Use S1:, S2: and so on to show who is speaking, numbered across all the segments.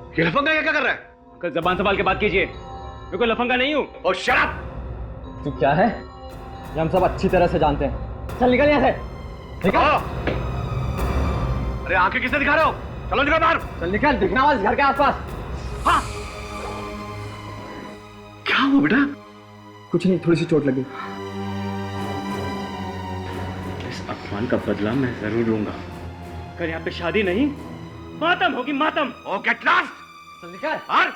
S1: ये लफंगा क्या कर रहा है?
S2: अंकल जबान संभाल के बात कीजिए, मैं कोई लफंगा नहीं हूँ।
S1: और शराब
S3: तू क्या है ये हम सब अच्छी तरह से जानते हैं। चल निकल यहाँ से, निकल।
S1: अरे आंखें किसे दिखा रहे हो? चलो निकल बाहर।
S3: चल निकल, दिखना वाला घर के आसपास।
S1: हाँ क्या हुआ बेटा?
S3: कुछ नहीं, थोड़ी सी चोट लगी।
S2: इस अपमान का बदला मैं जरूर लूंगा। अगर यहाँ पे शादी नहीं, मातम होगी मातम।
S1: ओ गेट लॉस्ट।
S3: चल निकल
S1: बाहर।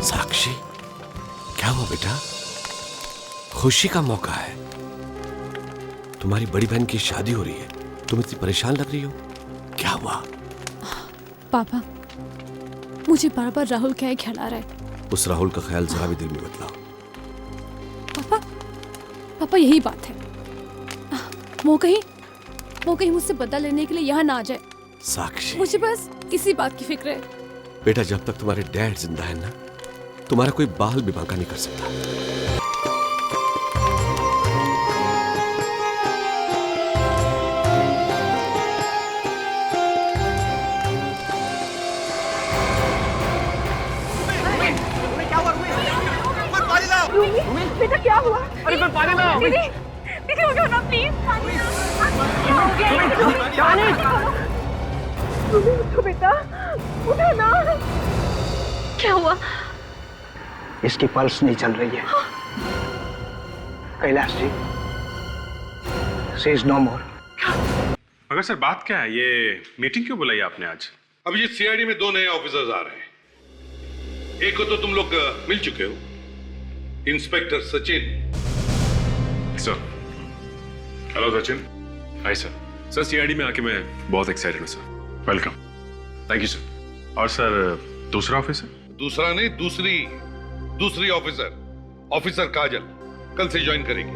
S4: साक्षी, क्या हुआ बेटा? खुशी का मौका है, तुम्हारी बड़ी बहन की शादी हो रही है, तुम इतनी परेशान लग रही हो, क्या हुआ?
S5: पापा, मुझे बार बार राहुल क्या ख्याल आ रहा है।
S4: उस राहुल का ख्याल जरा भी दिल में मत लाओ।
S5: पापा, पापा यही बात है। वो कहीं मुझसे बदला लेने के लिए यहाँ ना आ जाए।
S4: साक्षी,
S5: मुझे बस इसी बात की फिक्र है।
S4: बेटा जब तक तुम्हारे डैड जिंदा है ना, तुम्हारा कोई बाल भी बांका नहीं कर सकता।
S6: बेटा क्या हुआ?
S1: अरे कोई पानी लाओ।
S6: दीदी, दीदी उठो ना प्लीज। उठो बेटा, उठो ना। क्या हुआ?
S7: इसकी पल्स नहीं चल रही है। Kailash ji, she is no मोर।
S8: मगर सर बात क्या है? ये मीटिंग क्यों बुलाई आपने आज?
S9: अब ये सीआईडी में 2 नए ऑफिसर्स आ रहे हैं। एक को तो तुम लोग मिल चुके हो, inspector Sachin.
S8: Sir hello Sachin. Hi sir. Sir CID में आके मैं बहुत एक्साइटेड हूँ sir. Welcome. Thank you sir. और सर दूसरा ऑफिसर?
S9: दूसरा नहीं, दूसरी ऑफिसर काजल कल से ज्वाइन करेगी।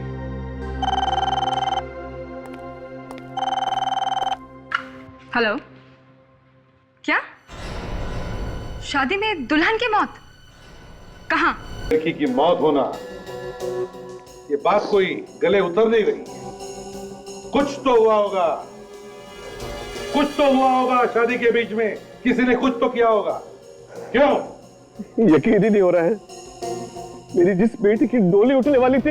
S6: हेलो, क्या शादी में दुल्हन की मौत? कहाँ?
S9: लड़की की मौत होना, ये बात कोई गले उतर नहीं रही। कुछ तो हुआ होगा शादी के बीच में, किसी ने कुछ तो किया होगा। क्यों?
S3: यकीन ही नहीं हो रहा है, मेरी जिस बेटी की डोली उठने वाली थी,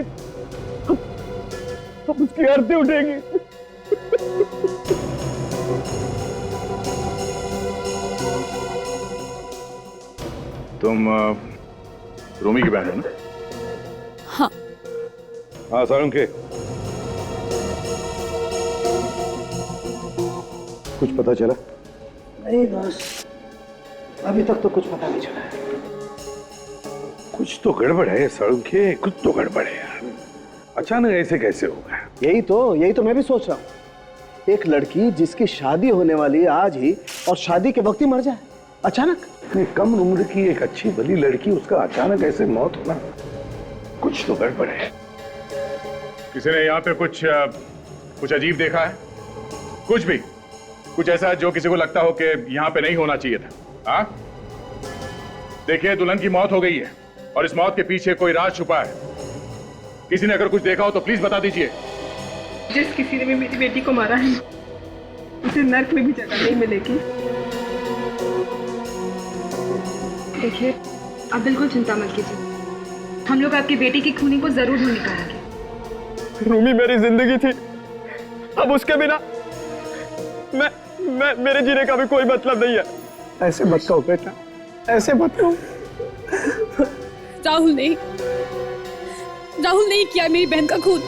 S3: अब उसकी आरती उठेगी।
S8: तुम रोमी की बहन हो ना?
S5: हाँ।
S9: हाँ सारंगे, कुछ पता चला?
S7: नहीं बस, अभी तक तो कुछ पता नहीं चला है।
S9: कुछ तो गड़बड़ है सारंगे, कुछ तो गड़बड़ है यार। अचानक ऐसे कैसे होगा?
S7: यही तो मैं भी सोच रहा हूँ। एक लड़की जिसकी शादी होने वाली है आज ही, और शादी के वक्त ही मर जाए अचानक।
S9: इतनी कम उम्र की एक अच्छी भली लड़की, उसका अचानक ऐसे मौत होना, कुछ तो गड़बड़ है।
S8: किसी ने यहाँ पे कुछ अजीब देखा है? कुछ भी, कुछ ऐसा जो किसी को लगता हो कि यहाँ पे नहीं होना चाहिए था? हाँ, देखिए दुल्हन की मौत हो गई है और इस मौत के पीछे कोई राज छुपा है। किसी ने अगर कुछ देखा हो तो प्लीज बता दीजिए।
S6: जिस किसी ने भी मेरी बेटी को मारा है, उसे नर्क में भी जगह नहीं मिलेगी। देखिए, आप बिल्कुल चिंता मत कीजिए, हम लोग आपकी बेटी की खूनी को जरूर ढूंढ निकालेंगे।
S3: रूमी मेरी जिंदगी थी, अब उसके बिना मेरे जीने का भी कोई मतलब नहीं है। ऐसे मत कहो बेटा, ऐसे मत कहो।
S5: राहुल नहीं किया मेरी बहन का खून।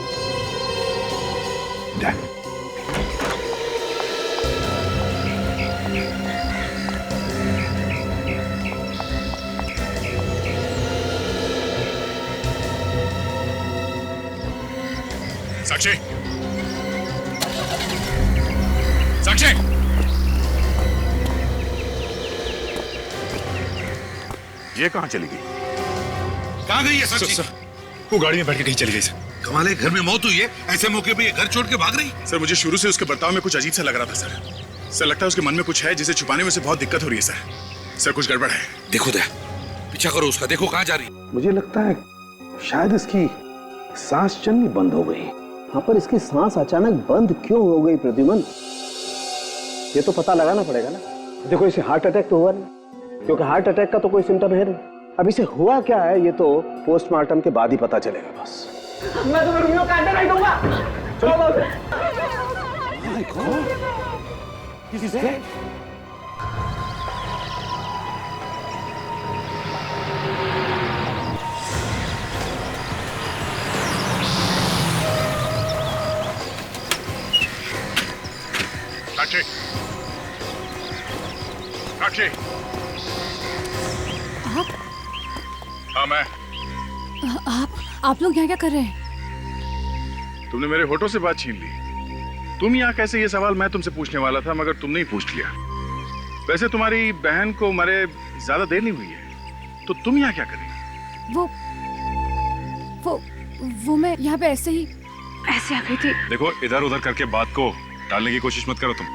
S8: साक्षी, साक्षी, ये कहां चली गई?
S9: कहां गई है साक्षी?
S8: सर, वो गाड़ी में बैठ के कहीं चली गई सर।
S9: कमाल है, घर में मौत हुई है, ऐसे मौके पे ये घर छोड़ के भाग रही।
S8: सर मुझे शुरू से उसके बर्ताव में कुछ अजीब सा लग रहा था सर लगता है उसके मन में कुछ है जिसे छुपाने में से बहुत दिक्कत हो रही है सर कुछ गड़बड़ है।
S9: देखो दया, पीछा करो उसका, देखो कहाँ जा रही।
S7: मुझे लगता है शायद इसकी सांस चलनी बंद हो गई। हाँ, पर इसकी सांस अचानक बंद क्यों हो गई प्रद्युमन, ये तो पता लगाना पड़ेगा ना। देखो इसे हार्ट अटैक तो हुआ नहीं, क्योंकि हार्ट अटैक का तो कोई सिम्टम है नहीं। अब इसे हुआ क्या है ये तो पोस्टमार्टम के बाद ही पता चलेगा। बस
S3: मैं तुम्हें रुमियों का अंडा नहीं दूंगा। चलो
S7: किसी से
S8: साक्षी, साक्षी। हाँ मैं।
S5: आप लोग यहाँ क्या कर रहे हैं?
S8: तुमने मेरे होठों से बात छीन ली। तुम यहाँ कैसे, ये सवाल मैं तुमसे पूछने वाला था मगर तुमने ही पूछ लिया। वैसे तुम्हारी बहन को मरे ज्यादा देर नहीं हुई है, तो तुम यहाँ क्या कर रही हो?
S5: वो मैं यहाँ पे ऐसे आ गई थी।
S8: देखो इधर उधर करके बात को टालने की कोशिश मत करो तुम,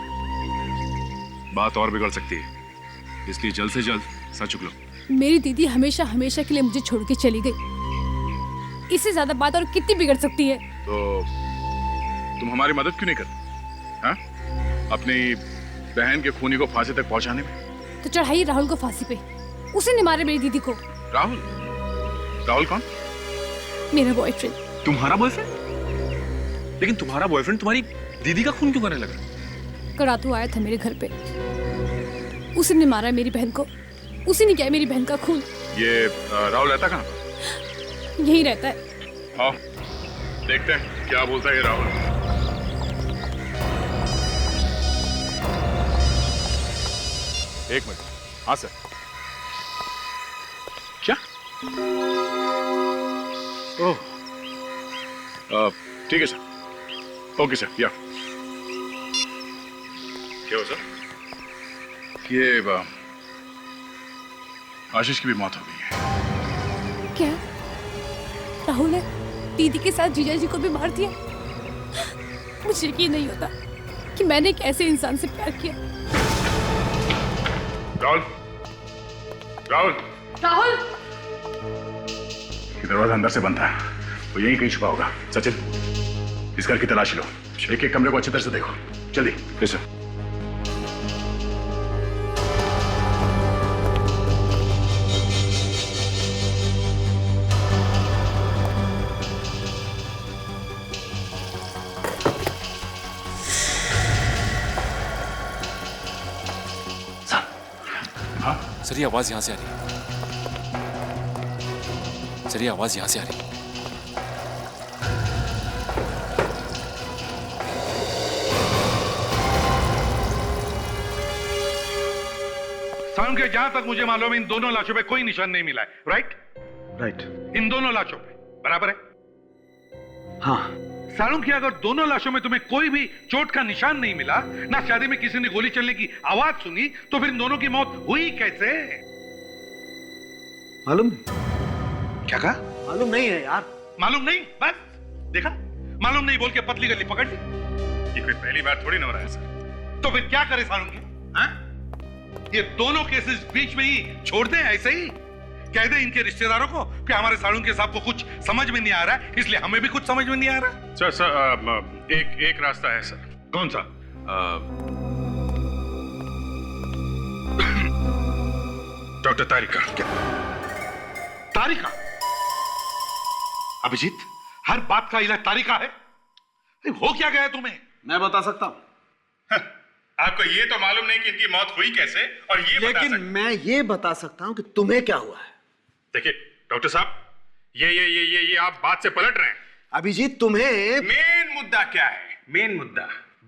S8: बात और बिगड़ सकती है, इसलिए जल्द से जल्द सच उगलो।
S5: मेरी दीदी हमेशा हमेशा के लिए मुझे छोड़ के चली गई, इससे ज्यादा बात और कितनी बिगड़ सकती है?
S8: तो तुम हमारी मदद क्यों नहीं करती? हाँ? अपनी बहन के खूनी को फांसी तक पहुंचाने में।
S5: तो चढ़ाइए राहुल को फांसी पे, उसी ने मारे मेरी दीदी को।
S8: राहुल? राहुल कौन?
S5: मेरा बॉयफ्रेंड।
S8: तुम्हारा बॉयफ्रेंड? लेकिन तुम्हारा बॉयफ्रेंड तुम्हारी दीदी का खून क्यों करने लगा?
S5: करातू आया था मेरे घर पे, उसी ने मारा मेरी बहन को, उसी ने किया मेरी बहन का खून।
S8: ये राहुल रहता कहाँ?
S5: यही रहता है।
S8: हाँ, देखते हैं क्या बोलता है ये राहुल। एक मिनट। हाँ सर। क्या? ओह, ठीक है सर। ओके सर, या क्या हो सर? ये आशीष की भी मौत हो गई है।
S5: क्या राहुल ने दीदी के साथ जीजा जी को भी मार दिया? मुझे यकीन नहीं होता कि मैंने एक ऐसे इंसान से प्यार किया।
S8: राहुल, राहुल,
S6: राहुल!
S8: ये दरवाजा अंदर से बंद है, वो यहीं कहीं छुपा होगा। सचिन, इस घर की तलाशी लो, एक एक कमरे को अच्छी तरह से देखो, जल्दी। Yes sir.
S10: सर ये आवाज यहां से आ रही है। सर ये आवाज यहां से आ रही है।
S9: साउंड के जहां तक मुझे मालूम है इन दोनों लाशों पे कोई निशान नहीं मिला है, राइट?
S7: राइट।
S9: इन दोनों लाशों पे बराबर है?
S7: हाँ।
S9: सालूं की अगर दोनों लाशों में तुम्हें कोई भी चोट का निशान नहीं मिला, ना शादी में किसी ने गोली चलने की आवाज सुनी, तो फिर इन दोनों की मौत हुई कैसे?
S7: मालूम नहीं।
S9: क्या कहा?
S7: मालूम नहीं है यार।
S9: मालूम नहीं? बस देखा, मालूम नहीं बोल के पतली गली पकड़ ली।
S8: ये कोई पहली बार थोड़ी ना हो रहा है सर।
S9: तो फिर क्या करे सालूं की? हाँ? ये दोनों केसेस बीच में ही छोड़ दें ऐसे ही? कह दे इनके रिश्तेदारों को कि हमारे सालूंके साहब को कुछ समझ में नहीं आ रहा है, इसलिए हमें भी कुछ समझ में नहीं आ रहा।
S8: सर सर एक रास्ता है सर।
S9: कौन सा?
S8: डॉक्टर तारिका।
S9: क्या? तारिका? अभिजीत, हर बात का इलाज तारिका है? हो क्या गया तुम्हें?
S7: मैं बता सकता हूं।
S8: आपको ये तो मालूम नहीं कि इनकी मौत हुई कैसे, और ये
S7: लेकिन मैं ये बता सकता हूं कि तुम्हें क्या हुआ है।
S8: देखिए डॉक्टर साहब, ये आप बात से पलट रहे हैं।
S7: अभिजीत तुम्हें
S8: मेन मुद्दा क्या है? मेन मुद्दा,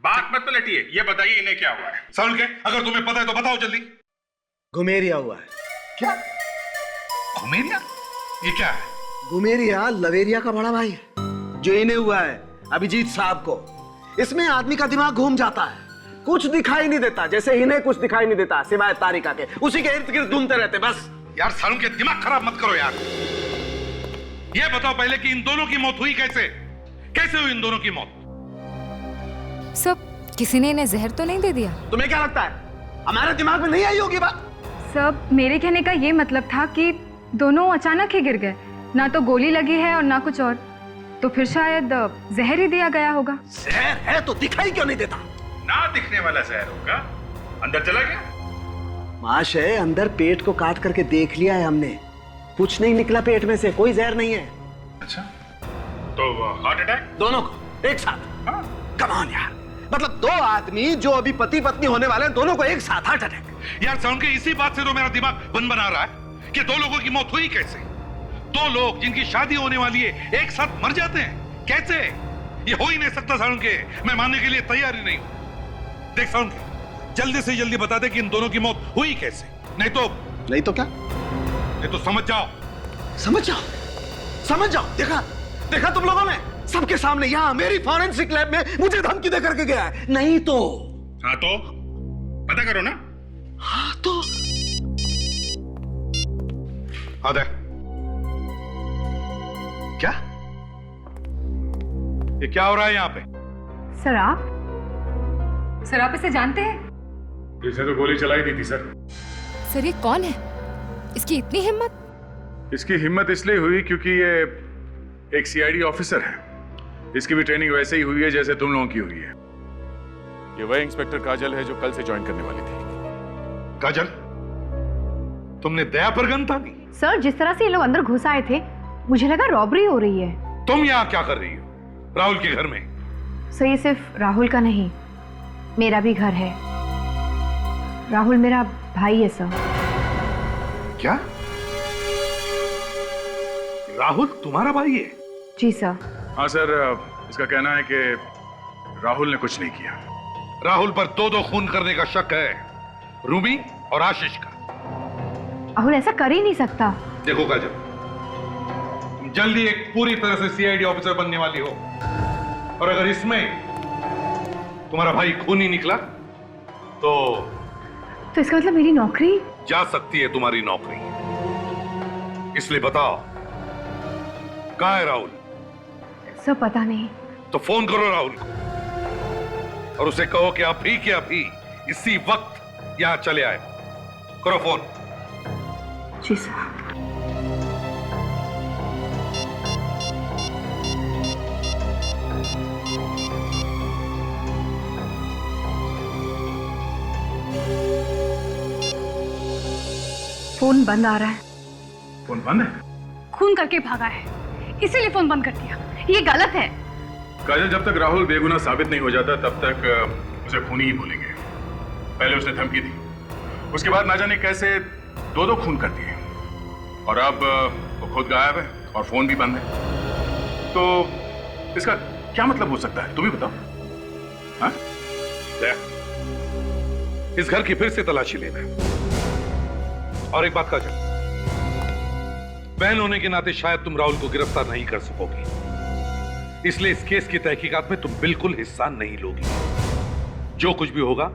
S8: बात मत पलटिए, ये बताइए इन्हें क्या हुआ है।
S9: सालूं के, अगर तुम्हें पता है तो बताओ जल्दी।
S7: घुमेरिया हुआ है।
S9: क्या? घुमेरिया? ये क्या है?
S7: घुमेरिया लवेरिया का बड़ा भाई है, जो इन्हें हुआ है अभिजीत साहब को। इसमें आदमी का दिमाग घूम जाता है, कुछ दिखाई नहीं देता, जैसे इन्हें कुछ दिखाई नहीं देता सिवाय तारिका के, उसी के इर्द गिर्द घूमते रहते बस।
S9: यार सालूं के दिमाग खराब मत करो यार। ये बताओ पहले कि इन दोनों की मौत हुई कैसे? कैसे हुई इन दोनों की मौत?
S11: सब किसी ने इन्हें जहर तो नहीं दे दिया?
S7: तुम्हें क्या लगता है हमारे दिमाग में नहीं आई होगी बात?
S6: सब मेरे कहने का ये मतलब था कि दोनों अचानक ही गिर गए, ना तो गोली लगी है और ना कुछ और, तो फिर शायद जहर ही दिया गया होगा।
S7: जहर है तो दिखाई क्यों नहीं देता?
S8: ना दिखने वाला जहर होगा, अंदर चला गया।
S7: महाशय, अंदर पेट को काट करके देख लिया है हमने, कुछ नहीं निकला पेट में से, कोई जहर नहीं है।
S8: अच्छा, तो हार्ट अटैक?
S7: दोनों को एक साथ? कम ऑन यार, मतलब दो आदमी जो अभी पति पत्नी होने वाले हैं, दोनों को एक साथ हार्ट अटैक?
S9: यार साउंड के इसी बात से तो मेरा दिमाग बंद बना रहा है कि दो लोगों की मौत हुई कैसे? दो लोग जिनकी शादी होने वाली है एक साथ मर जाते हैं कैसे? ये हो ही नहीं सकता साउंड के, मैं मानने के लिए तैयार ही नहीं हूं। देख साउंड के, जल्दी से जल्दी बता दे कि इन दोनों की मौत हुई कैसे, नहीं तो
S7: क्या?
S9: नहीं तो समझ जाओ।
S7: समझ जाओ। देखा तुम लोगों ने, सबके सामने यहाँ मेरी फॉरेंसिक लैब में मुझे धमकी दे करके गया है। नहीं तो
S8: हाँ तो पता करो ना।
S7: हाँ तो
S8: आदे
S9: क्या ये क्या हो रहा है यहाँ पे?
S6: सर आप इसे जानते हैं?
S8: इसने तो गोली चलाई दी थी सर।
S11: सर ये कौन है? इसकी इतनी हिम्मत?
S8: इसकी हिम्मत इसलिए हुई क्योंकि ये एक सीआईडी ऑफिसर है। इसकी भी ट्रेनिंग वैसे ही हुई है जैसे तुम लोगों की हुई है। ये वही इंस्पेक्टर काजल है जो कल से ज्वाइन करने वाली थी।
S9: काजल, तुमने दया पर गन तानी?
S12: सर जिस तरह से ये लोग अंदर घुस आए थे, मुझे लगा रॉबरी हो रही है।
S9: तुम यहाँ क्या कर रही हो राहुल के घर में?
S12: सर ये सिर्फ राहुल का नहीं, मेरा भी घर है। राहुल मेरा भाई है सर।
S9: क्या? राहुल तुम्हारा भाई है?
S12: जी सर।
S8: हाँ सर, इसका कहना है कि राहुल ने कुछ नहीं किया।
S9: राहुल पर दो खून करने का शक है, रूबी और आशीष का।
S12: राहुल ऐसा कर ही नहीं सकता।
S9: देखो काजल, तुम जल्दी एक पूरी तरह से सीआईडी ऑफिसर बनने वाली हो, और अगर इसमें तुम्हारा भाई खूनी निकला तो
S12: इसका मतलब मेरी नौकरी
S9: जा सकती है, तुम्हारी नौकरी। इसलिए बताओ कहाँ है राहुल?
S12: सर पता नहीं।
S9: तो फोन करो राहुल को और उसे कहो कि अभी के अभी इसी वक्त यहां चले आए। करो फोन।
S12: जी सर। फोन बंद आ रहा है।
S8: फोन बंद है?
S6: खून करके भागा है, इसीलिए फोन बंद कर दिया। ये गलत है।
S8: काजल, जब तक राहुल बेगुनाह साबित नहीं हो जाता तब तक उसे खूनी ही बोलेंगे। पहले उसने धमकी दी, उसके बाद ना जाने कैसे दो खून कर दिए, और अब वो खुद गायब है और फोन भी बंद है। तो इसका क्या मतलब हो सकता है, तुम ही बताओ। हाँ?
S9: इस घर की फिर से तलाशी लेना। और एक बात काजल, बहन होने के नाते शायद तुम राहुल को गिरफ्तार नहीं कर सकोगी, इसलिए इस केस की तहकीकात में तुम बिल्कुल हिस्सा नहीं लोगी। जो कुछ भी होगा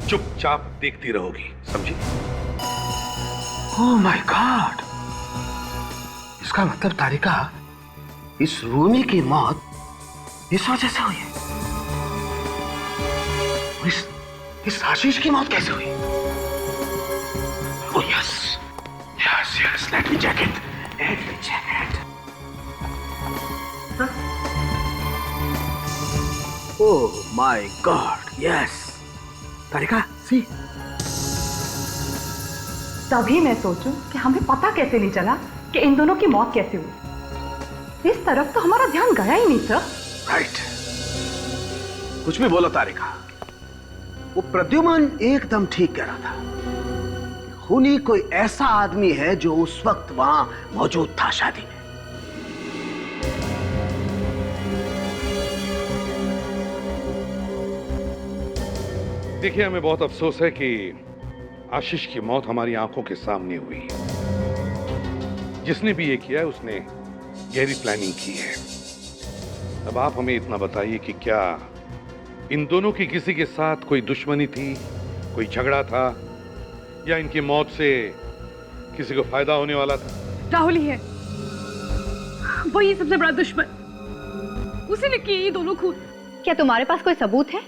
S9: चुपचाप देखती रहोगी, समझी?
S7: ओह माय गॉड, इसका मतलब तारिका, इस रूमी की मौत इस वजह से हुई है। इस आशीष की मौत कैसे हुई? Oh yes yes yes, let me check it. Oh my god, yes Tarika, see.
S12: तभी मैं सोचूं कि हमें पता कैसे नहीं चला कि इन दोनों की मौत कैसे हुई। इस तरफ तो हमारा ध्यान गया ही नहीं सर।
S7: राइट, कुछ भी बोलो तारिका, वो प्रद्युमन एकदम ठीक कह रहा था। खूनी कोई ऐसा आदमी है जो उस वक्त वहां मौजूद था शादी में।
S9: देखिए, हमें बहुत अफसोस है कि आशीष की मौत हमारी आंखों के सामने हुई। जिसने भी ये किया है उसने गहरी प्लानिंग की है। अब आप हमें इतना बताइए कि क्या इन दोनों की किसी के साथ कोई दुश्मनी थी, कोई झगड़ा था, या इनकी मौत से किसी को फायदा होने वाला था?
S6: राहुल ही है, वो ही सबसे बड़ा दुश्मन।
S5: उसी ने किए ये दोनों खून।
S6: क्या तुम्हारे पास कोई सबूत है?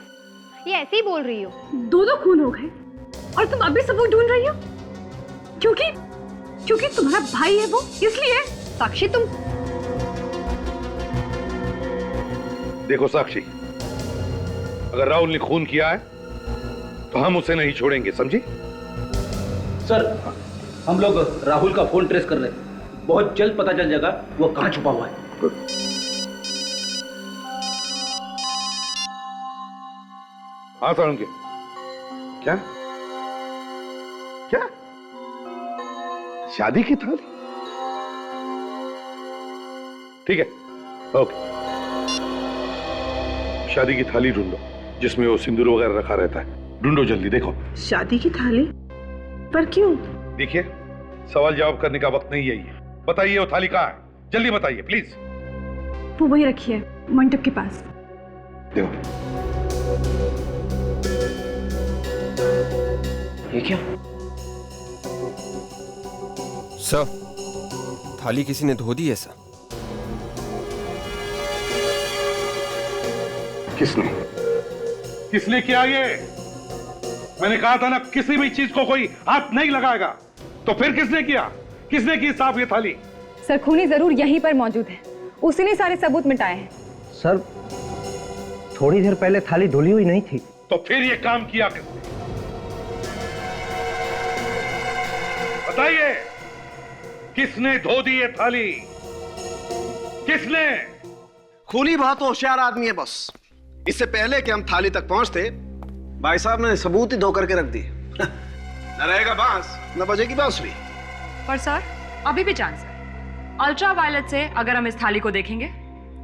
S6: ये ऐसे ही बोल रही हो?
S5: दोनों खून हो गए और तुम अभी सबूत ढूंढ रही हो? क्योंकि तुम्हारा भाई है वो, इसलिए।
S6: साक्षी तुम
S9: देखो साक्षी, अगर राहुल ने खून किया है तो हम उसे नहीं छोड़ेंगे, समझी?
S7: सर, हम लोग राहुल का फोन ट्रेस कर रहे हैं। बहुत जल्द पता चल जाएगा वो कहाँ छुपा हुआ है।
S9: हाँ सारंग, क्या क्या शादी की थाली? ठीक है, ओके। शादी की थाली ढूंढो जिसमें वो सिंदूर वगैरह रखा रहता है। ढूंढो जल्दी, देखो।
S12: शादी की थाली? पर क्यों?
S9: देखिए, सवाल जवाब करने का वक्त नहीं है ये। बताइए वो थाली कहाँ है, जल्दी बताइए प्लीज।
S5: वो वही रखी है मंडप के पास।
S9: देखो,
S7: ये क्या?
S13: सर, थाली किसी ने धो दी है सर।
S9: किसने किया ये? मैंने कहा था ना, किसी भी चीज को कोई हाथ नहीं लगाएगा। तो फिर किसने किया? किसने की साफ ये थाली?
S6: सर, खूनी जरूर यहीं पर मौजूद है। उसी ने सारे सबूत मिटाए हैं।
S7: सर, थोड़ी देर पहले थाली धुली हुई नहीं थी।
S9: तो फिर ये काम किया किसने? बताइए, किसने धो दी ये थाली? किसने?
S14: खूनी बहुत होशियार आदमी है बॉस। इससे पहले कि हम थाली तक पहुंचते, भाई साहब ने सबूत ही धो करके रख दिए। न रहेगा बांस, न बजेगी बांसुरी।
S12: पर सर, अभी भी चांस है। अल्ट्रा वायलेट से अगर हम इस थाली को देखेंगे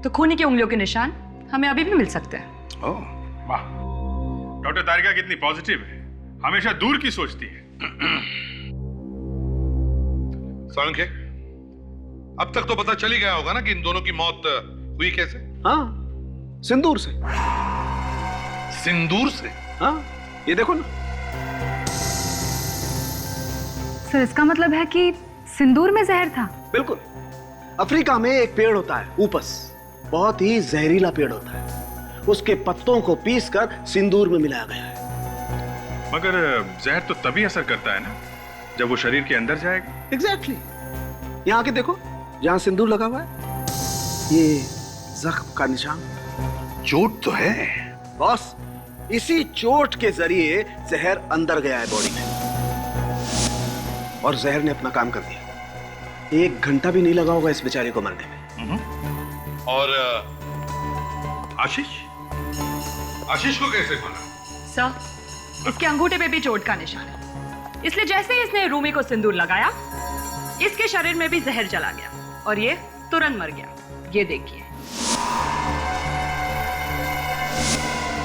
S12: तो खूनी की उंगलियों के निशान हमें अभी भी मिल सकते हैं।
S8: ओह, वाह। डॉक्टर तारिका कितनी पॉजिटिव है, हमेशा दूर की सोचती है।
S9: सारंग, अब तक तो पता चल ही गया होगा ना कि इन दोनों की मौत हुई कैसे?
S14: हाँ, सिंदूर से।
S9: सिंदूर से?
S14: हाँ, ये देखो ना।
S6: सर, इसका मतलब है कि सिंदूर में जहर था?
S14: बिल्कुल। अफ्रीका में एक पेड़ होता है, ऊपस। बहुत ही जहरीला पेड़ होता है। उसके पत्तों को पीसकर सिंदूर में मिलाया गया है।
S8: मगर जहर तो तभी असर करता है ना जब वो शरीर के अंदर जाएगा।
S14: एग्जैक्टली। यहाँ के देखो, जहां सिंदूर लगा हुआ है, ये जख्म का निशान।
S9: चोट तो है
S14: बॉस। इसी चोट के जरिए जहर अंदर गया है बॉडी में और जहर ने अपना काम कर दिया। 1 घंटा भी नहीं लगा होगा इस बेचारे को मरने में।
S9: और आशीष को कैसे मारा?
S12: सर, इसके अंगूठे पे भी चोट का निशान है। इसलिए जैसे ही इसने रूमी को सिंदूर लगाया, इसके शरीर में भी जहर चला गया और ये तुरंत मर गया। ये देखिए।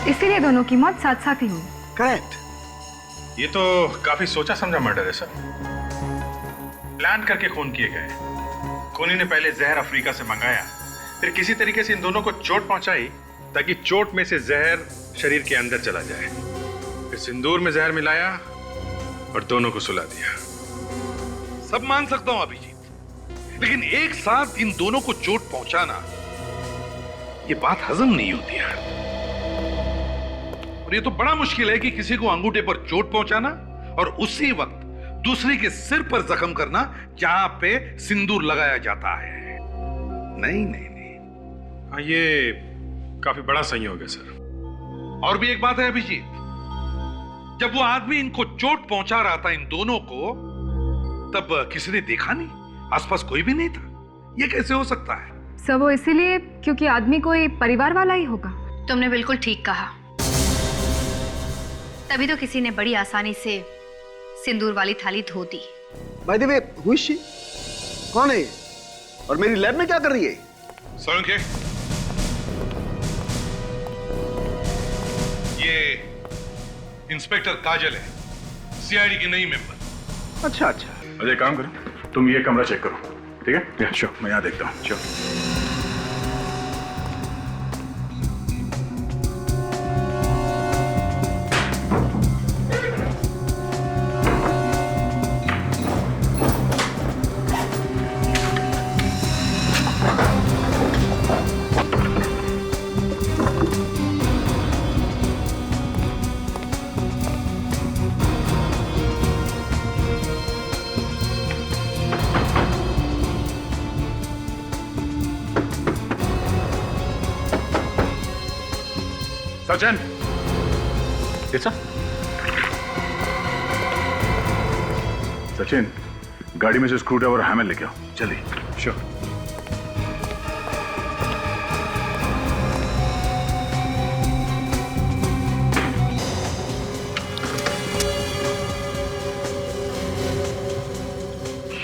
S6: इसीलिए दोनों की मौत साथ साथ ही हुई।
S14: करेक्ट।
S8: ये तो काफी सोचा समझा मर्डर है सर। प्लान करके खून किए गए। खूनी ने पहले जहर अफ्रीका से मंगाया, फिर किसी तरीके से इन दोनों को चोट पहुंचाई ताकि चोट में से जहर शरीर के अंदर चला जाए। फिर सिंदूर में जहर मिलाया और दोनों को सुला दिया।
S9: सब मान सकता हूं अभिजीत, लेकिन एक साथ इन दोनों को चोट पहुंचाना, ये बात हजम नहीं होती यार। और ये तो बड़ा मुश्किल है कि किसी को अंगूठे पर चोट पहुंचाना और उसी वक्त दूसरे के सिर पर जख्म करना जहां पे सिंदूर लगाया जाता है। नहीं नहीं नहीं,
S8: हाँ, ये काफी बड़ा संयोग है सर।
S9: और भी एक बात है अभिजीत, जब वो आदमी इनको चोट पहुंचा रहा था इन दोनों को, तब किसी ने देखा नहीं, आसपास कोई भी नहीं था। ये कैसे हो सकता है?
S6: सर, वो इसीलिए क्योंकि आदमी कोई परिवार वाला ही होगा।
S15: तुमने बिल्कुल ठीक कहा। तभी तो किसी ने बड़ी आसानी से सिंदूर वाली थाली धो दी।
S14: By the way, who is she? कौन है ये? और मेरी लैब में क्या कर रही है?
S9: सारंग, ये इंस्पेक्टर काजल है, सीआईडी की नई मेंबर।
S14: अच्छा अच्छा।
S8: अजय, काम करो, तुम ये कमरा चेक करो, ठीक है? श्योर, मैं यहाँ देखता हूँ। श्योर। सचिन, सचिन, गाड़ी में से स्क्रू ड्राइवर और हैमर लेके आओ, जल्दी। श्योर।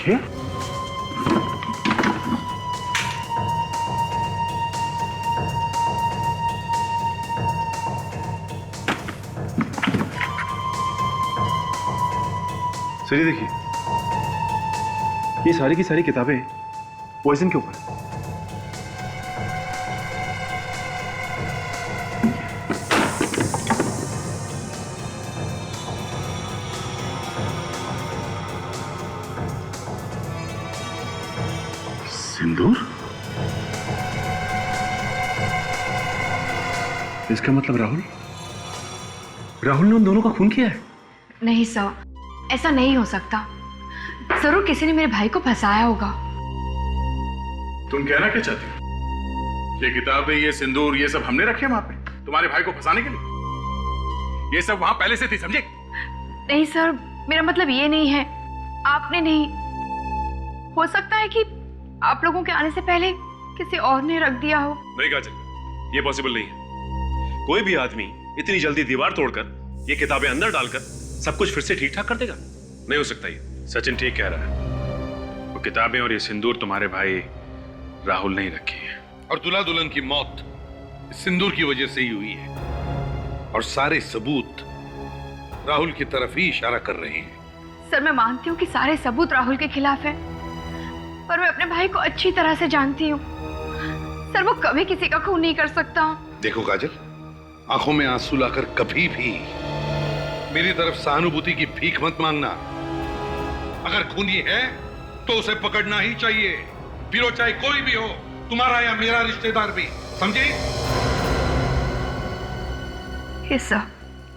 S8: ये सर, ये देखिए, ये सारी की सारी किताबें पॉइजन के ऊपर। सिंदूर? इसका मतलब राहुल ने उन दोनों का खून किया है?
S15: नहीं सर, ऐसा नहीं हो सकता। जरूर किसी ने मेरे भाई को फंसाया होगा।
S8: तुम कहना क्या चाहती हो? ये किताबें, ये सिंदूर, ये सब हमने रखे वहां पे तुम्हारे भाई को फंसाने के लिए? ये सब वहां पहले से थी, समझे?
S15: नहीं सर, मेरा मतलब ये नहीं है। आपने नहीं, हो सकता है कि आप लोगों के आने से पहले किसी और ने रख दिया हो।
S16: नहीं काजल, ये पॉसिबल नहीं है। कोई भी आदमी इतनी जल्दी दीवार तोड़कर ये किताबें अंदर डालकर सब कुछ फिर से ठीक ठाक कर देगा? नहीं हो सकता ये।
S8: सचिन ठीक कह रहा है। वो किताबें और ये सिंदूर तुम्हारे भाई राहुल ने ही रखी है।
S9: और दूल्हा दुल्हन की मौत इस सिंदूर की वजह से ही हुई है। और सारे सबूत राहुल की तरफ ही इशारा कर रहे हैं।
S15: सर, मैं मानती हूँ कि सारे सबूत राहुल के खिलाफ हैं, पर मैं अपने भाई को अच्छी तरह से जानती हूँ। सर, वो कभी किसी का खून नहीं कर सकता।
S9: देखो काजल, आंखों में आंसू लाकर कभी भी मेरी तरफ सहानुभूति की भीख मत मांगना। अगर खूनी है तो उसे पकड़ना ही चाहिए, फिर वो चाहे कोई भी हो, तुम्हारा या मेरा रिश्तेदार भी, समझे?
S15: हिस्सा।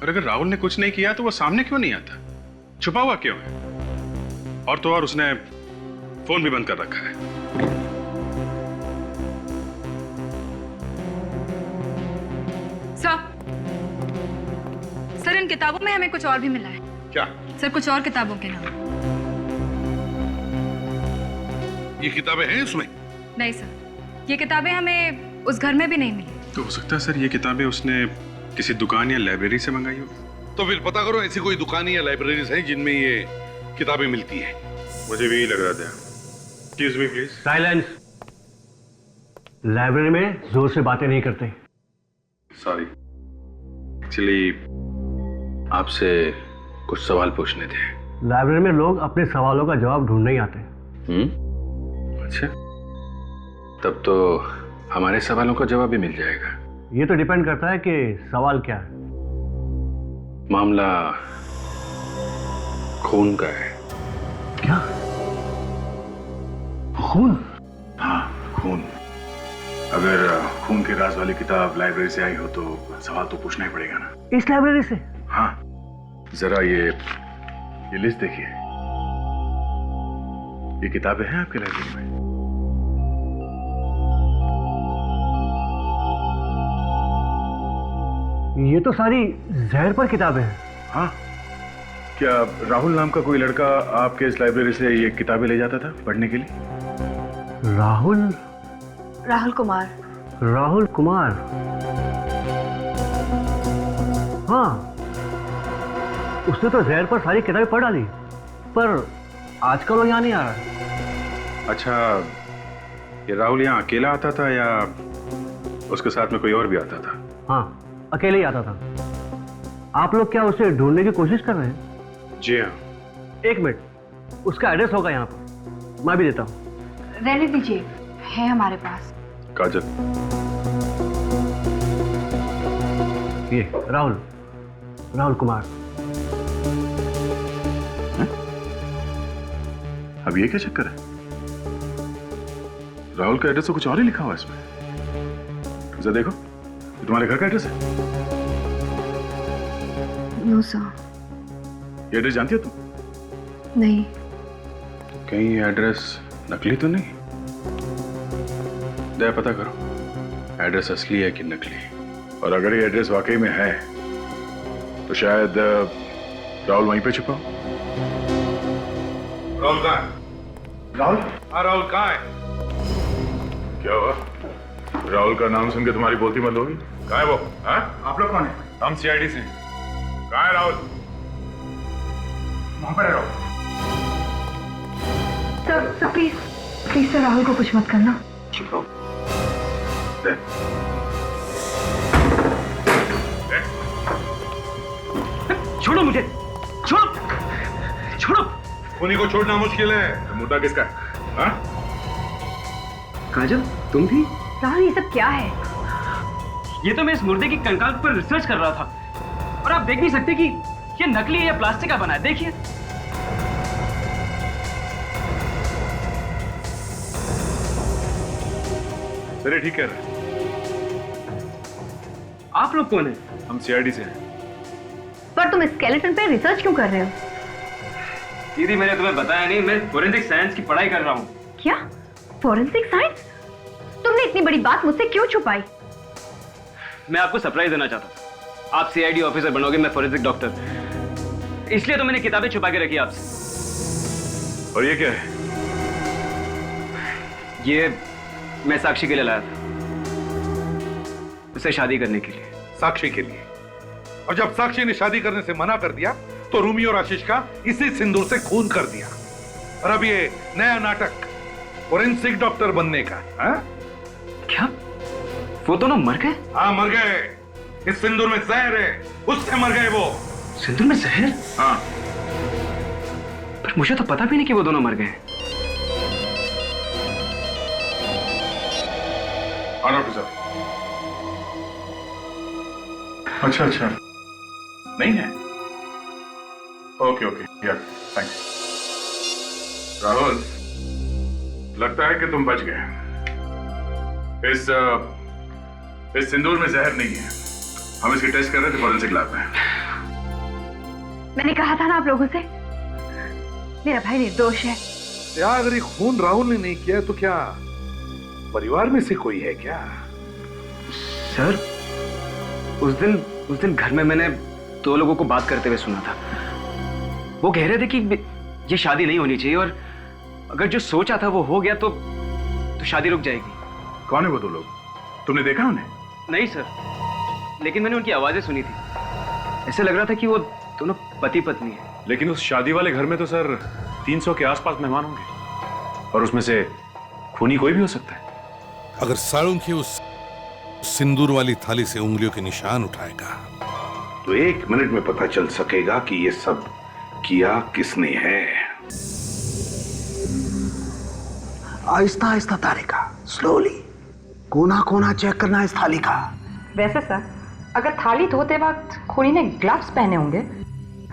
S8: और अगर राहुल ने कुछ नहीं किया तो वो सामने क्यों नहीं आता? छुपा हुआ क्यों है? और तो और उसने फोन भी बंद कर रखा है।
S6: सर, इन किताबों में हमें कुछ और भी मिला है।
S9: क्या?
S6: सर, कुछ और किताबों के नाम।
S9: ये किताबें हैं इसमें?
S6: नहीं सर, ये किताबें हमें उस घर में भी नहीं मिली।
S8: तो हो सकता है सर ये किताबें उसने किसी दुकान या लाइब्रेरी से मंगाई हो।
S9: तो फिर पता करो ऐसी कोई दुकान या लाइब्रेरीज हैं जिनमें ये किताबें मिलती हैं।
S8: मुझे भी यही लग रहा था। Excuse me please.
S7: Silence. Library में जोर से बातें नहीं करते।
S8: सॉरी, एक्चुअली आपसे कुछ सवाल पूछने थे।
S7: लाइब्रेरी में लोग अपने सवालों का जवाब ढूंढने ही आते हैं।
S8: अच्छा, तब तो हमारे सवालों का जवाब भी मिल जाएगा।
S7: ये तो डिपेंड करता है कि सवाल क्या है।
S8: मामला खून का है।
S7: क्या? खून?
S8: हाँ, खून। अगर खून के राज वाली किताब लाइब्रेरी से आई हो तो सवाल तो पूछना ही पड़ेगा ना।
S7: इस लाइब्रेरी से?
S8: हाँ, जरा ये लिस्ट देखिए। ये किताबें हैं आपके लाइब्रेरी में?
S7: ये तो सारी जहर पर किताबें हैं।
S8: हाँ, क्या राहुल नाम का कोई लड़का आपके इस लाइब्रेरी से ये किताबें ले जाता था पढ़ने के लिए?
S15: राहुल कुमार।
S7: राहुल कुमार? हाँ, उसने तो जहर पर सारी किताबें पढ़ डाली, पर आजकल वो यहाँ नहीं आ रहा।
S8: अच्छा, ये राहुल यहाँ अकेला आता था या उसके साथ में कोई और भी आता था?
S7: हाँ, अकेले ही आता था। आप लोग क्या उसे ढूंढने की कोशिश कर रहे हैं?
S8: जी हाँ।
S7: एक मिनट, उसका एड्रेस होगा यहाँ पर, मैं भी देता हूँ।
S15: रहने दीजिए, है हमारे पास।
S8: काजल,
S7: ये राहुल कुमार।
S8: अब ये क्या चक्कर है? राहुल का एड्रेस तो कुछ और ही लिखा हुआ है इसमें। जरा देखो, तुम्हारे घर का एड्रेस है?
S15: No sir.
S8: ये एड्रेस जानती हो तुम?
S15: नहीं।
S8: कहीं ये एड्रेस नकली तो नहीं? दया पता करो, एड्रेस असली है कि नकली। और अगर ये एड्रेस वाकई में है तो शायद राहुल वहीं पे छुपा हो।
S9: राहुल कहाँ है?
S8: राहुल?
S9: हाँ राहुल कहाँ है?
S8: क्या हुआ? राहुल का नाम सुन के तुम्हारी बोलती बंद होगी? कहाँ है वो? हाँ?
S1: आप लोग कौन है?
S8: हम सीआईडी से। कहाँ है राहुल?
S1: वहां पर है Rahul.
S6: Sir please please sir, Rahul को कुछ मत करना।
S8: चुप रहो।
S2: छोड़ो मुझे, छोड़ो, छोड़ो।
S9: उन्हीं को छोड़ना मुश्किल है।
S8: तो मुद्दा किसका है? हाँ?
S2: काजल, तुम भी?
S6: राहुल, ये सब क्या है?
S2: ये तो मैं इस मुर्दे की कंकाल पर रिसर्च कर रहा था, और आप देख नहीं सकते कि ये नकली है या प्लास्टिक का बना है। देखिए।
S8: सर ये ठीक कह रहे हैं।
S2: आप लोग कौन हैं?
S8: हम सीआईडी से हैं।
S6: पर तुम स्केलेटन पे रिसर्च क्यों कर रहे हो?
S2: दीदी, मैंने तुम्हें बताया नहीं, मैं फोरेंसिक साइंस की पढ़ाई कर रहा हूँ।
S6: क्या? Forensic science? तुमने इतनी बड़ी बात मुझसे क्यों छुपाई?
S2: मैं आपको सरप्राइज देना चाहता था। आप सीआईडी ऑफिसर बनोगे, मैं फोरेंसिक डॉक्टर। इसलिए तो मैंने किताबें छुपा के रखी आपसे।
S8: और ये क्या है?
S2: ये मैं साक्षी के लिए लाया था, उसे शादी करने के लिए।
S9: साक्षी के लिए? और जब साक्षी ने शादी करने से मना कर दिया तो रूमी और आशीष का इसी सिंदूर से खून कर दिया। और अब ये नया नाटक फोरेंसिक डॉक्टर बनने का। हा?
S2: क्या वो दोनों मर गए?
S9: हाँ मर गए। इस सिंदूर में जहर है, उससे मर गए वो।
S2: सिंदूर में जहर?
S9: हाँ।
S2: पर मुझे तो पता भी नहीं कि वो दोनों मर गए।
S8: हाँ डॉक्टर साहब। अच्छा अच्छा, नहीं है? ओके ओके, या थैंक्स। राहुल, लगता है कि तुम बच गए। इस सिंदूर में जहर नहीं है। हम इसकी टेस्ट कर रहे थे फोरेंसिक लैब में।
S6: मैंने कहा था ना आप लोगों से, मेरा भाई निर्दोष है।
S9: यार अगर ये खून राहुल ने नहीं किया तो क्या परिवार में से कोई है क्या?
S2: सर, उस दिन घर में मैंने दो लोगों को बात करते हुए सुना था। वो कह रहे थे कि ये शादी नहीं होनी चाहिए, और अगर जो सोचा था वो हो गया तो शादी रुक जाएगी।
S8: कौन है वो दो लोग? तुमने देखा उन्हें?
S2: नहीं सर, लेकिन मैंने उनकी आवाजें सुनी थी। ऐसे लग रहा था कि वो दोनों पति पत्नी है।
S16: लेकिन उस शादी वाले घर में तो सर 300 के आसपास मेहमान होंगे, और उसमें से खूनी कोई भी हो सकता है।
S17: अगर साळुंखी उस सिंदूर वाली थाली से उंगलियों के निशान उठाएगा
S14: तो 1 मिनट में पता चल सकेगा कि ये सब किया किसने है। आहिस्ता आहिस्ता तारिका, स्लोली, कोना कोना चेक करना इस थाली का।
S12: वैसे सर, अगर थाली धोते वक्त खूनी ने ग्लव्स पहने होंगे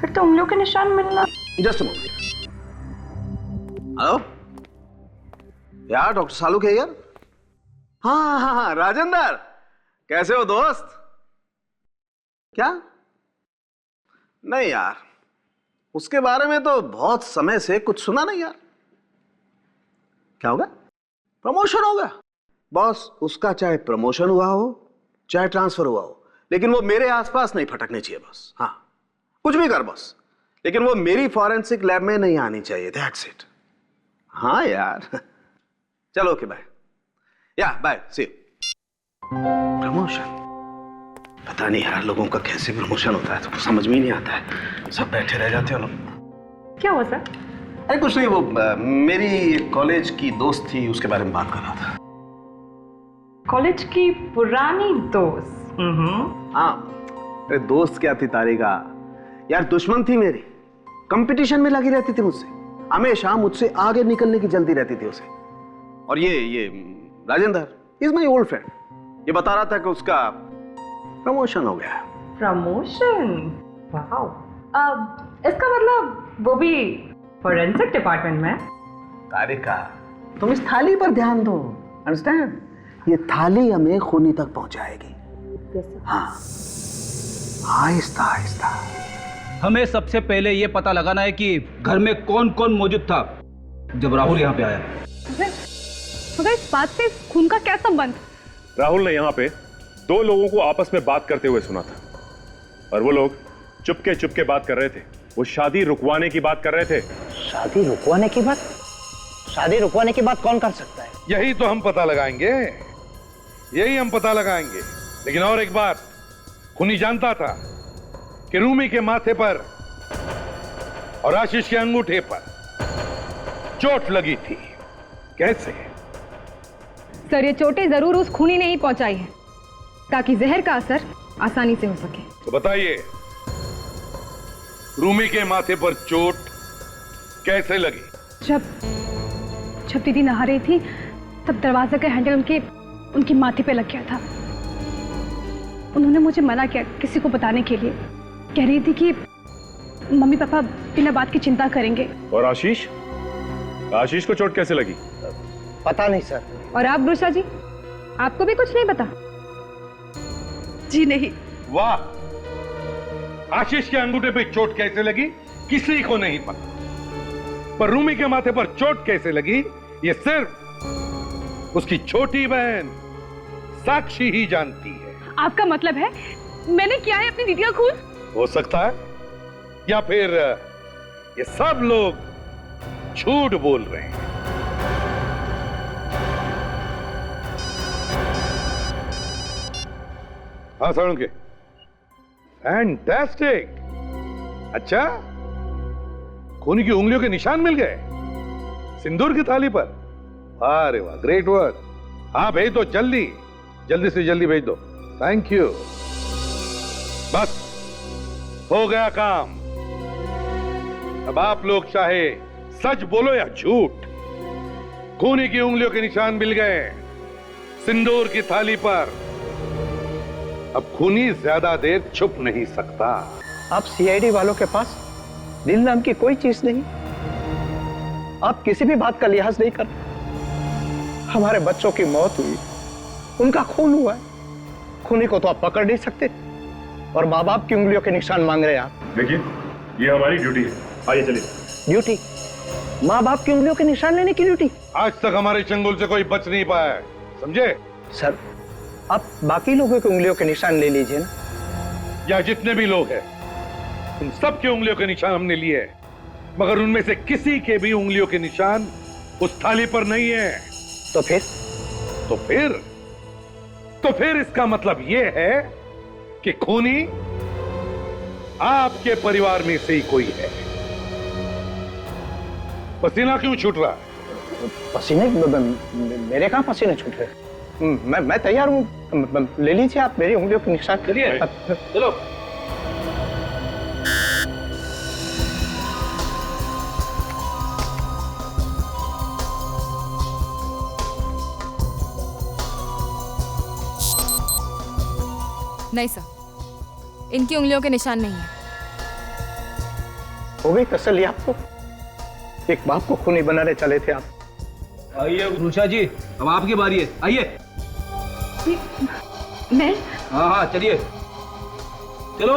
S12: फिर तो उंगलियों के निशान मिलना।
S14: Just a moment. हेलो यार, डॉक्टर सालू के यार। हाँ, राजेंद्र, कैसे हो दोस्त? क्या? नहीं यार, उसके बारे में तो बहुत समय से कुछ सुना नहीं यार। क्या होगा? प्रमोशन होगा। बॉस, उसका चाहे प्रमोशन हुआ हो चाहे ट्रांसफर हुआ हो, लेकिन वो मेरे आसपास नहीं फटकनी चाहिए बस। हाँ, कुछ भी कर बस, लेकिन वो मेरी फॉरेंसिक लैब में नहीं आनी चाहिए। That's it. हाँ यार, चलो ओके, बाय। या बाय, सी यू। प्रमोशन? पता नहीं यार, लोगों का कैसे प्रमोशन होता है तो समझ में ही नहीं आता है। सब बैठे रह जाते हो लोग।
S12: क्या हुआ सर?
S14: अरे कुछ नहीं, वो मेरी कॉलेज की दोस्त थी, उसके बारे में बात कर रहा था।
S12: कॉलेज की पुरानी दोस्त?
S14: हाँ, अरे दोस्त क्या थी तारिका यार, दुश्मन थी मेरी। कंपटीशन में लगी रहती थी मुझसे, हमेशा मुझसे आगे निकलने की जल्दी रहती थी उसे। और ये Rajendra is my old friend, ये बता रहा था कि उसका प्रमोशन हो गया।
S12: प्रमोशन? वाओ। इसका मतलब वो भी फोरेंसिक डिपार्टमेंट में?
S14: तारिका, तुम इस थाली पर ध्यान दो, अंडरस्टैंड? ये थाली हमें खूनी तक पहुंचाएगी। हाँ, आहिस्ता आहिस्ता।
S3: हमें सबसे पहले ये पता लगाना है कि घर में कौन कौन मौजूद था जब राहुल यहाँ पे आया।
S5: मगर इस बात से खून का क्या संबंध?
S16: राहुल ने यहाँ पे 2 लोगों को आपस में बात करते हुए सुना था, और वो लोग चुपके चुपके बात कर रहे थे। वो शादी रुकवाने की बात कर रहे थे।
S7: शादी रुकवाने की बात? शादी रुकवाने की बात कौन कर सकता है?
S9: यही तो हम पता लगाएंगे, यही हम पता लगाएंगे। लेकिन और एक बात, खूनी जानता था कि रूमी के माथे पर और आशीष के अंगूठे पर चोट लगी थी। कैसे?
S6: सर, ये चोटें जरूर उस खूनी ने ही पहुंचाई है ताकि जहर का असर आसानी से हो सके।
S9: तो बताइए, रूमी के माथे पर चोट कैसे लगी?
S5: जब दीदी नहा रही थी तब दरवाजे का हैंडल उनकी माथे पे लग गया था। उन्होंने मुझे मना किया किसी को बताने के लिए। कह रही थी कि मम्मी पापा बिना बात की चिंता करेंगे।
S16: और आशीष? आशीष को चोट कैसे लगी?
S7: पता नहीं सर।
S6: और आप गुरुसा जी, आपको भी कुछ नहीं पता?
S12: जी नहीं।
S9: वाह, आशीष के अंगूठे पे चोट कैसे लगी किसी को नहीं पता, पर रूमी के माथे पर चोट कैसे लगी ये सिर्फ उसकी छोटी बहन साक्षी ही जानती है।
S5: आपका मतलब है मैंने किया है अपनी दीदी का खून?
S9: हो सकता है, या फिर ये सब लोग झूठ बोल रहे हैं। हाँ साळुंखे, फैंटास्टिक। अच्छा, खूनी की उंगलियों के निशान मिल गए सिंदूर की थाली पर। अरे वाह, ग्रेट वर्क। हाँ भेज दो, जल्दी से जल्दी भेज दो। Thank you. बस हो गया काम। अब आप लोग चाहे सच बोलो या झूठ, खूनी की उंगलियों के निशान मिल गए सिंदूर की थाली पर। अब खूनी ज्यादा देर छुप नहीं सकता।
S7: आप सीआईडी वालों के पास दिल नाम की कोई चीज नहीं? आप किसी भी बात का लिहाज नहीं करते? हमारे बच्चों की मौत हुई, उनका खून हुआ है, खूनी को तो आप पकड़ नहीं सकते, और माँ बाप की उंगलियों के निशान मांग रहे हैं आप।
S16: देखिए, ये हमारी ड्यूटी है। आइए चलिए।
S7: ड्यूटी? माँ बाप की उंगलियों के निशान लेने की ड्यूटी?
S9: आज तक हमारे चंगुल से कोई बच नहीं पाया है, समझे?
S7: सर, आप बाकी लोगों की उंगलियों के निशान ले लीजिए ना।
S9: या जितने भी लोग हैं, उन सब की उंगलियों के निशान हमने लिए हैं, मगर उनमें से किसी के भी उंगलियों के निशान उस थाली पर नहीं है।
S7: तो फिर?
S9: तो फिर इसका मतलब यह है कि खूनी आपके परिवार में से ही कोई है। पसीना क्यों छूट रहा है?
S7: पसीने? मेरे कहां पसीने छूट रहे? मैं तैयार हूं, ले लीजिए आप मेरी उंगलियों के निशान।
S3: चलिए, चलो।
S11: नहीं सर, इनकी उंगलियों के निशान नहीं है।
S7: हो गई तसल्ली आपको? एक बाप को खूनी बनाने चले थे आप।
S3: आइए रुषा जी, अब आपकी बारी है, आइए।
S5: मैं?
S3: हाँ, चलिए, चलो।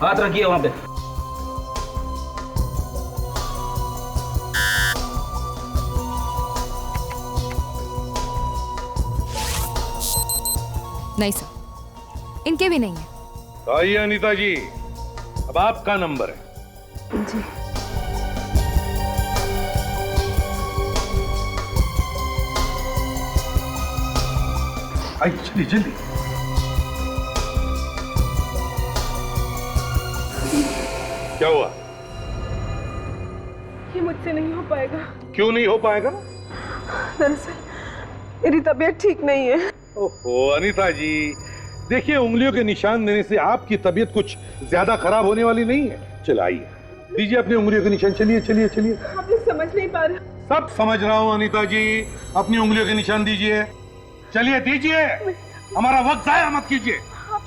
S3: हाथ रखिए वहां पे।
S11: नहीं सर, इनके भी नहीं है।
S9: आइए अनीता जी, अब आपका नंबर है।
S5: जी।
S9: आइए, चलिए जल्दी। क्या हुआ?
S18: ये मुझसे नहीं हो पाएगा।
S9: क्यों नहीं हो पाएगा?
S18: दरअसल मेरी तबीयत ठीक नहीं है।
S9: ओहो अनीता जी, देखिए, उंगलियों के निशान देने से आपकी तबीयत कुछ ज्यादा खराब होने वाली नहीं है। चलो आइए, दीजिए अपनी उंगलियों के निशान। चलिए चलिए चलिए।
S18: आप लोग समझ नहीं पा रहे।
S9: सब समझ रहा हूँ अनीता जी, अपनी उंगलियों के निशान दीजिए। चलिए दीजिए, हमारा वक्त जाया मत कीजिए।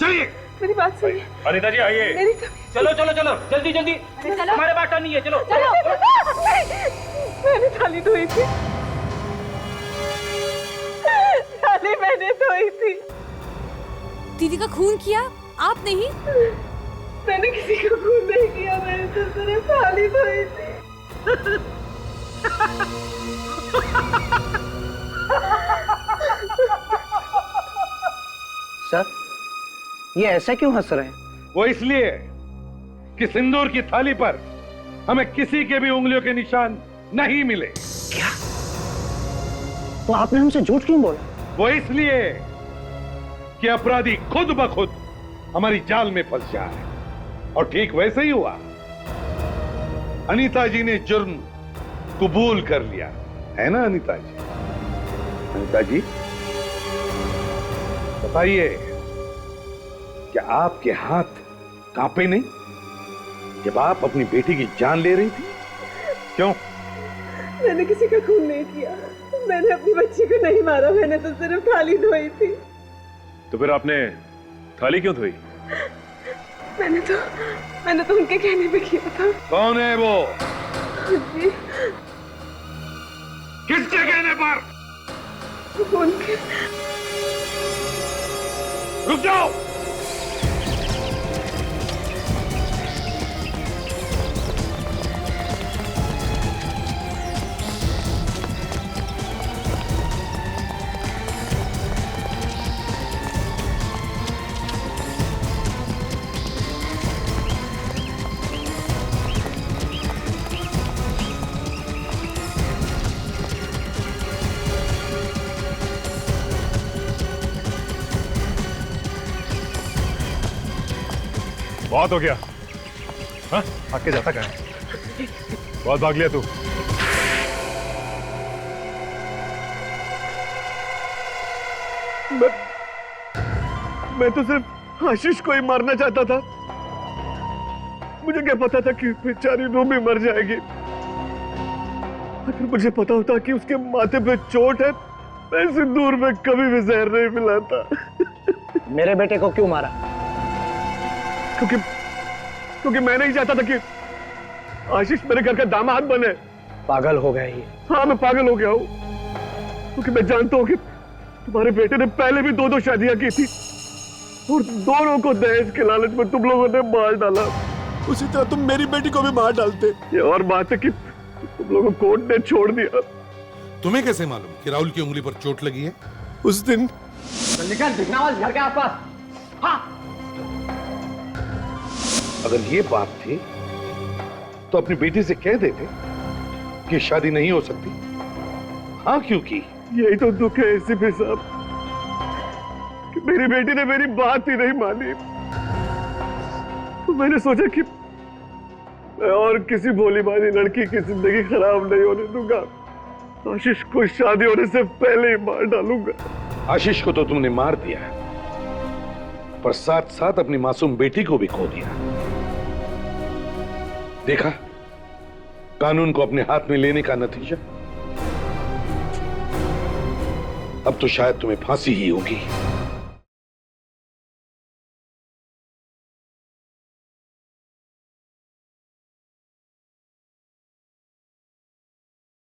S9: चलिए,
S18: मेरी बात सुनिए।
S16: अनीता जी आइए।
S18: मेरी
S3: चलो चलो चलो, जल्दी जल्दी, हमारे पास टाइम नहीं है। चलो
S18: मैंने थाली धोई थी, थाली मैंने धोई थी।
S5: दीदी का खून किया आप नहीं?
S18: मैंने किसी का खून नहीं किया, मैंने तो सिर्फ थाली धोई थी।
S7: ये ऐसा क्यों हंस रहे हैं?
S9: वो इसलिए कि सिंदूर की थाली पर हमें किसी के भी उंगलियों के निशान नहीं मिले।
S7: क्या? तो आपने हमसे झूठ क्यों बोला?
S9: वो इसलिए कि अपराधी खुद ब खुद हमारी जाल में फंस जाए। और ठीक वैसे ही हुआ। अनीता जी ने जुर्म कबूल कर लिया है ना अनीता जी? अनीता जी बताइए, क्या आपके हाथ कांपे नहीं जब आप अपनी बेटी की जान ले रही थी? क्यों?
S18: मैंने किसी का खून नहीं किया, मैंने अपनी बच्ची को नहीं मारा, मैंने तो सिर्फ थाली धोई थी।
S16: तो फिर आपने थाली क्यों धोई?
S18: मैंने तो उनके कहने पे किया था।
S9: कौन है वो?
S18: जी,
S9: किसके कहने पर?
S18: उनके।
S9: रुक जाओ।
S8: बहुत हो गया। हाँ? आके जाता कहाँ है? बहुत भाग लिया तू।
S14: मैं तो सिर्फ आशीष को ही मारना चाहता था। मुझे क्या पता था कि बेचारी रूबी मर जाएगी। अगर मुझे पता होता कि उसके माथे पे चोट है, मैं सिंदूर में कभी भी जहर नहीं मिलाता।
S7: मेरे बेटे को क्यों मारा?
S14: क्योंकि मैं नहीं चाहता था कि आशीष मेरे घर का दामाद बने।
S7: पागल हो गया ये।
S14: हाँ, मैं पागल हो गया हूँ, क्योंकि मैं जानता हूँ कि तुम्हारे बेटे ने पहले भी 2 शादियां की थी और दोनों को दहेज के लालच में तुम लोगों ने मार डाला। उसी तरह तुम मेरी बेटी को भी मार डालते। ये और बात है कि तुम लोगों को कोर्ट ने छोड़ दिया।
S17: तुम्हें कैसे मालूम कि राहुल की उंगली पर चोट लगी है?
S14: उस दिन
S7: घर के आसपास। हाँ।
S9: अगर ये बात थी तो अपनी बेटी से कह देते कि शादी नहीं हो सकती। हाँ, क्योंकि
S14: यही तो दुख है एसीपी साहब कि मेरी बेटी ने मेरी बात ही नहीं मानी। तो मैंने सोचा कि मैं और किसी भोली भाली लड़की की जिंदगी खराब नहीं होने दूंगा। आशीष को शादी होने से पहले ही मार डालूंगा।
S9: आशीष को तो तुमने मार दिया, पर साथ साथ अपनी मासूम बेटी को भी खो दिया। देखा कानून को अपने हाथ में लेने का नतीजा? अब तो शायद तुम्हें फांसी ही होगी।